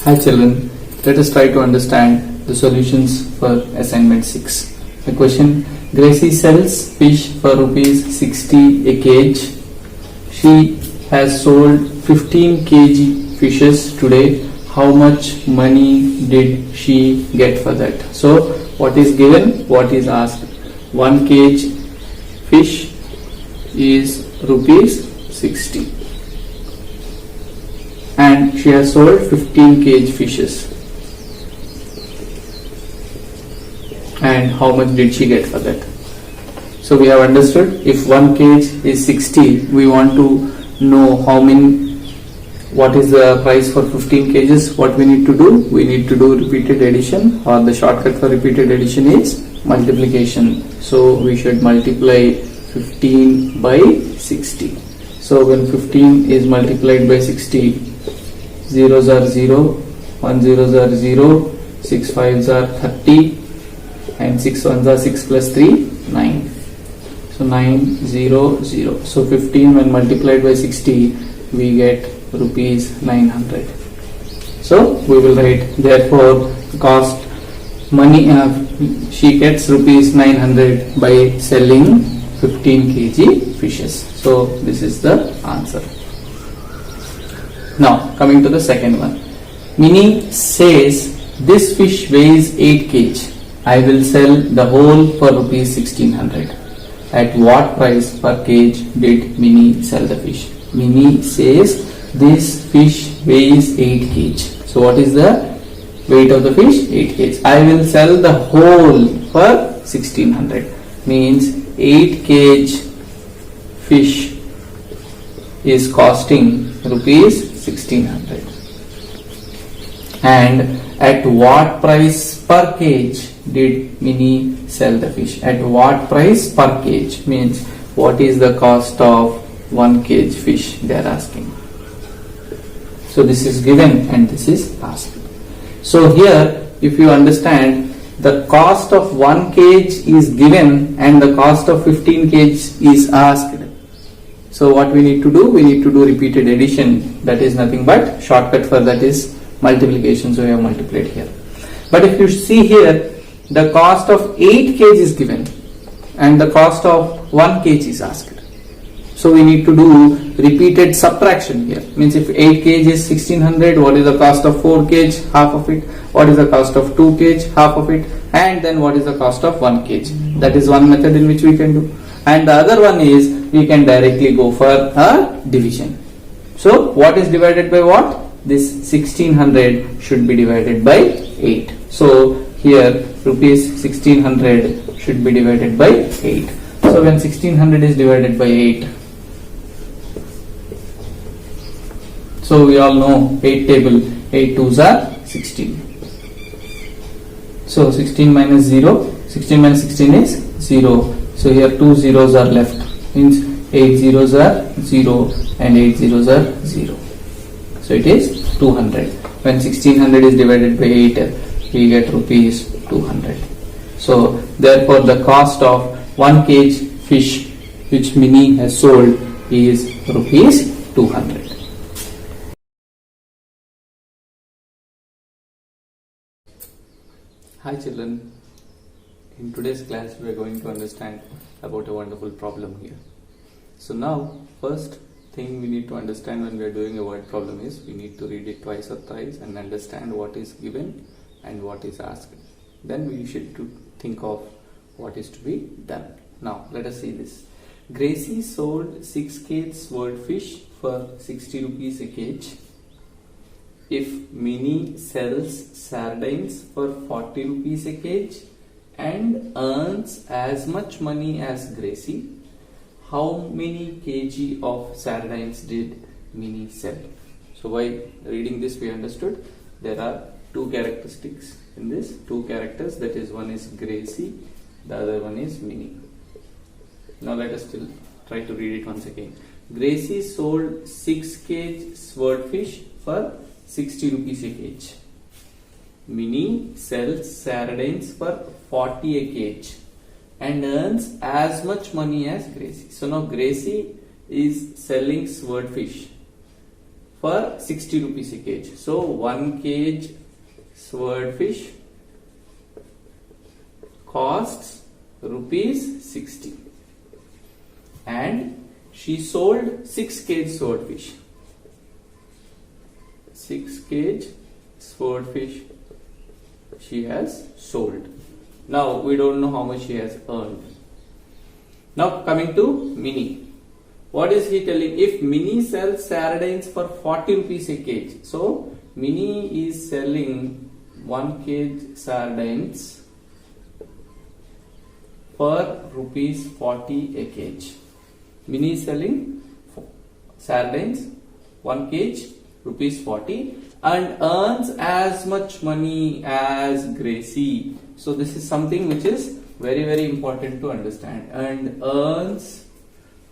Hi children, let us try to understand the solutions for assignment 6. The question: Gracie sells fish for rupees 60 a kg. She has sold 15 kg fishes today. How much money did she get for that? So what is given, what is asked? 1 kg fish is rupees 60 and she has sold 15 kg fishes. And how much did she get for that? So we have understood, if 1 kg is 60, we want to know what is the price for 15 kgs. What we need to do? We need to do repeated addition, or the shortcut for repeated addition is multiplication. So we should multiply 15 by 60. So when 15 is multiplied by 60, zeros are 0, 1 zeros are 0, 6 5s are 30, and 6 1s are 6 plus 3, 9. So 9 0 0. So 15 when multiplied by 60, we get rupees 900. So we will write, therefore cost money she gets rupees 900 by selling 15 kg fishes. So this is the answer. Now coming to the second one. Minnie says this fish weighs 8 kg. I will sell the whole for rupees 1600. At what price per kg did Minnie sell the fish? Minnie says this fish weighs 8 kg. So what is the weight of the fish? 8 kg. I will sell the whole for 1600. Means 8 kg fish is costing rupees 1600. And at what price per kg did Minnie sell the fish? At what price per kg means what is the cost of 1 kg fish they are asking. So this is given and this is asked. So here if you understand, the cost of 1 kg is given and the cost of 15 kg is asked. So what we need to do? We need to do repeated addition. That is nothing but shortcut for that is multiplication. So we have multiplied here. But if you see here, the cost of 8 kg is given and the cost of 1 kg is asked. So we need to do repeated subtraction here. Means if 8 kg is 1600, what is the cost of 4 kg? Half of it. What is the cost of 2 kg? Half of it. And then what is the cost of 1 kg? That is one method in which we can do. And the other one is we can directly go for a division. So what is divided by what? This 1600 should be divided by 8. So here rupees 1600 should be divided by 8. So when 1600 is divided by 8, so we all know 8 table, 8 2s are 16. So 16 minus 0, 16 minus 16 is 0. So here 2 zeros are left, means 8 zeros are 0 and 8 zeros are 0. So it is 200. When 1600 is divided by 8, we get rupees 200. So therefore the cost of 1 kg fish which Minnie has sold is rupees 200. Hi children, in today's class we are going to understand about a wonderful problem here. So now first thing we need to understand when we are doing a word problem is we need to read it twice or thrice and understand what is given and what is asked. Then we should think of what is to be done. Now let us see this. Gracie sold 6 kg swordfish for 60 rupees a kg. If Minnie sells sardines for 40 rupees a kg and earns as much money as Gracie, how many kg of sardines did Minnie sell? So by reading this we understood there are 2 characteristics in this, 2 characters, that is one is Gracie, the other one is Minnie. Now let us still try to read it once again. Gracie sold 6 kg swordfish for 60 rupees a kg. Minnie sells sardines for 40 a kg and earns as much money as Gracie. So now Gracie is selling swordfish for 60 rupees a kg. So 1 kg swordfish costs rupees 60 and she sold 6 kg swordfish. 6 kg swordfish she has sold. Now we don't know how much she has earned. Now coming to Mini. What is he telling? If Mini sells sardines for 40 rupees a kg. So Mini is selling 1 kg sardines for rupees 40 a kg. Mini is selling sardines 1 kg rupees 40 and earns as much money as Gracie. So this is something which is very important to understand. And earns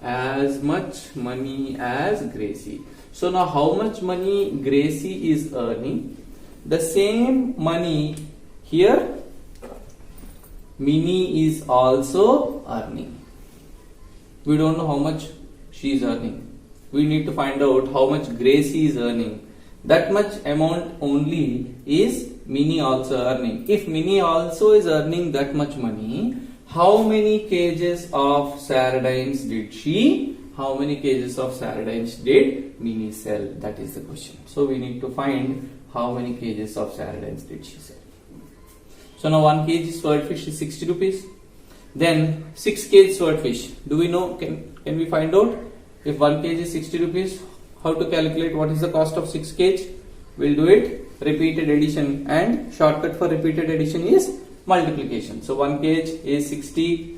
as much money as Gracie. So now how much money Gracie is earning? The same money here Mini is also earning. We don't know how much she is earning. We need to find out how much Gracie is earning. That much amount only is Mini also earning. If Mini also is earning that much money, how many kgs of sardines did she? How many kgs of sardines did Mini sell? That is the question. So we need to find how many kgs of sardines did she sell. So now 1 kg swordfish is 60 rupees. Then 6 kg swordfish. Do we know? Can we find out if 1 kg is 60 rupees? How to calculate what is the cost of 6 kg? We'll do it repeated addition, and shortcut for repeated addition is multiplication. So 1 kg is 60,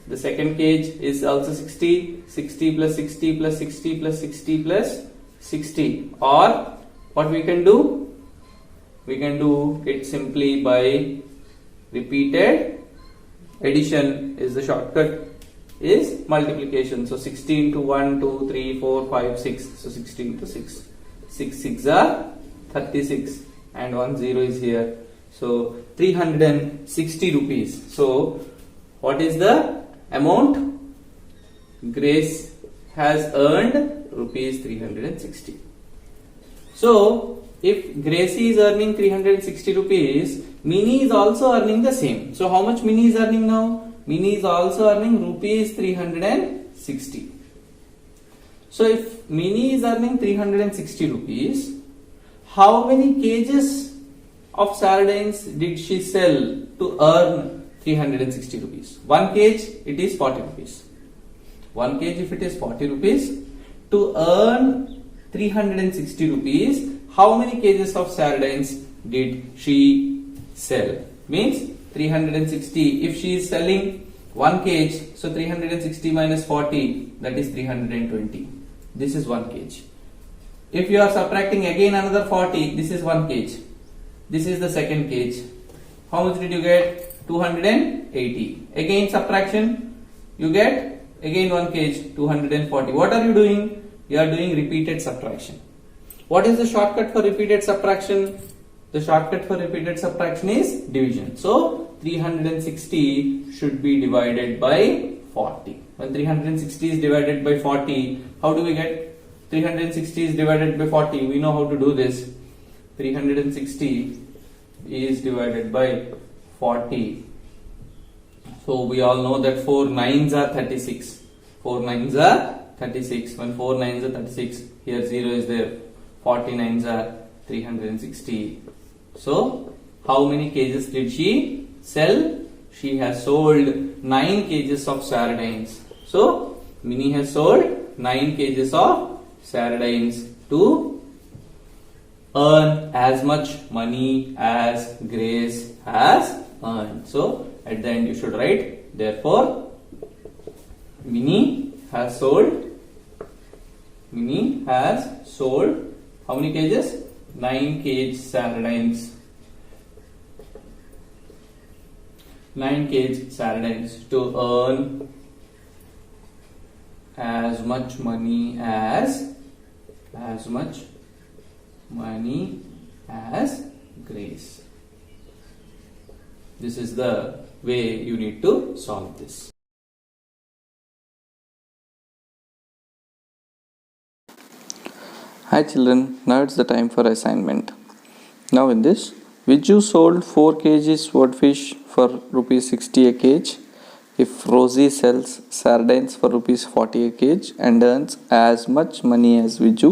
the second kg is also 60, 60 plus 60 plus 60 plus 60 plus 60. Or what we can do? We can do it simply by repeated addition is the shortcut is multiplication. So 60 into 1, 2, 3, 4, 5, 6. So 60 into 6. 6 6 are 36 and 1 0 is here. So 360 rupees. So what is the amount Grace has earned? Rupees 360. So if Gracie is earning 360 rupees, Mini is also earning the same. So how much Mini is earning now? Mini is also earning rupees 360. So if Mini is earning 360 rupees, how many kgs of sardines did she sell to earn 360 rupees? 1 kg, it is 40 rupees. 1 kg if it is 40 rupees, to earn 360 rupees, how many kgs of sardines did she sell? Means 360, if she is selling 1 kg, so 360 minus 40, that is 320. This is 1 kg. If you are subtracting again another 40, this is 1 kg. This is the second kg. How much did you get? 280. Again subtraction, you get again 1 kg, 240. What are you doing? You are doing repeated subtraction. What is the shortcut for repeated subtraction? The shortcut for repeated subtraction is division. So 360 should be divided by 40. When 360 is divided by 40, how do we get 360 is divided by 40? We know how to do this. 360 is divided by 40. So we all know that 4 9s are 36. 4 9s are 36. When 4 9s are 36, here 0 is there. 40 9s are 360. So how many kgs did she sell? She has sold 9 kgs of sardines. So Mini has sold 9 kgs of sardines to earn as much money as Grace has earned. So at the end you should write, therefore Mini has sold how many kgs? 9 kg sardines. 9 kg sardines to earn as much money as Grace. This is the way you need to solve this. Hi children, now it's the time for assignment. Now in this, Viju sold 4 kg swordfish for rupees 60 a kg. If Rosie sells sardines for rupees 40 a kg and earns as much money as Viju,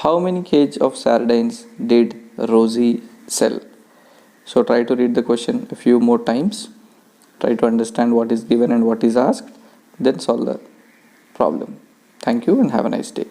how many kg of sardines did Rosie sell? So try to read the question a few more times. Try to understand what is given and what is asked. Then solve the problem. Thank you and have a nice day.